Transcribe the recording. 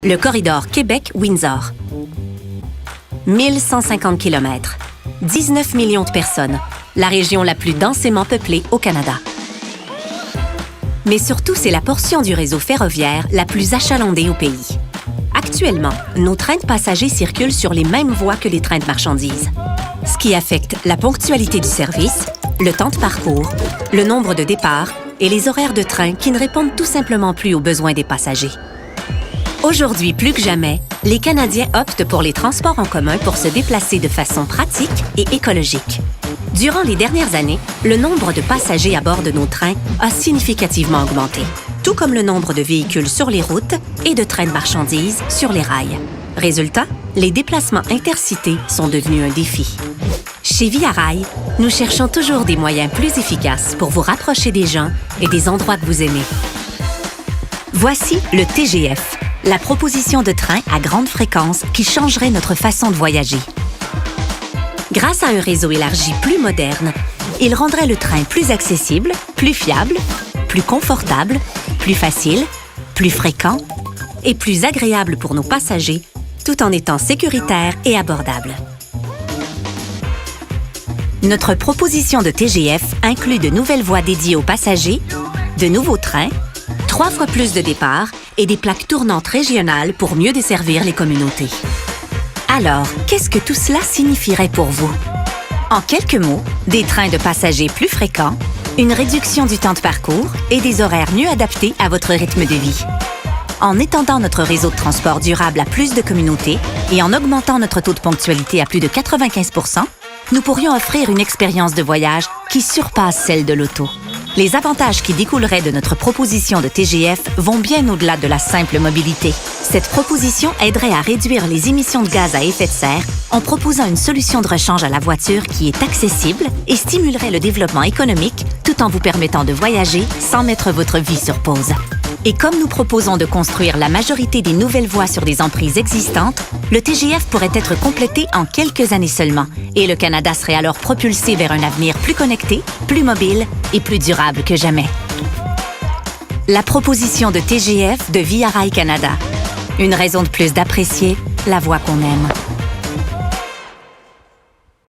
Le corridor Québec-Windsor. 1150 km, 19 millions de personnes, la région la plus densément peuplée au Canada. Mais surtout, c'est la portion du réseau ferroviaire la plus achalandée au pays. Actuellement, nos trains de passagers circulent sur les mêmes voies que les trains de marchandises, ce qui affecte la ponctualité du service, le temps de parcours, le nombre de départs et les horaires de train qui ne répondent tout simplement plus aux besoins des passagers. Aujourd'hui, plus que jamais, les Canadiens optent pour les transports en commun pour se déplacer de façon pratique et écologique. Durant les dernières années, le nombre de passagers à bord de nos trains a significativement augmenté, tout comme le nombre de véhicules sur les routes et de trains de marchandises sur les rails. Résultat, les déplacements intercités sont devenus un défi. Chez Via Rail, nous cherchons toujours des moyens plus efficaces pour vous rapprocher des gens et des endroits que vous aimez. Voici le TGF, la proposition de train à grande fréquence qui changerait notre façon de voyager. Grâce à un réseau élargi plus moderne, il rendrait le train plus accessible, plus fiable, plus confortable, plus facile, plus fréquent et plus agréable pour nos passagers, tout en étant sécuritaire et abordable. Notre proposition de TGF inclut de nouvelles voies dédiées aux passagers, de nouveaux trains, 3 fois plus de départs et des plaques tournantes régionales pour mieux desservir les communautés. Alors, qu'est-ce que tout cela signifierait pour vous? En quelques mots, des trains de passagers plus fréquents, une réduction du temps de parcours et des horaires mieux adaptés à votre rythme de vie. En étendant notre réseau de transport durable à plus de communautés et en augmentant notre taux de ponctualité à plus de 95 %, nous pourrions offrir une expérience de voyage qui surpasse celle de l'auto. Les avantages qui découleraient de notre proposition de TGF vont bien au-delà de la simple mobilité. Cette proposition aiderait à réduire les émissions de gaz à effet de serre en proposant une solution de rechange à la voiture qui est accessible et stimulerait le développement économique tout en vous permettant de voyager sans mettre votre vie sur pause. Et comme nous proposons de construire la majorité des nouvelles voies sur des emprises existantes, le TGF pourrait être complété en quelques années seulement et le Canada serait alors propulsé vers un avenir plus connecté, plus mobile et plus durable que jamais. La proposition de TGF de Via Rail Canada. Une raison de plus d'apprécier la voie qu'on aime.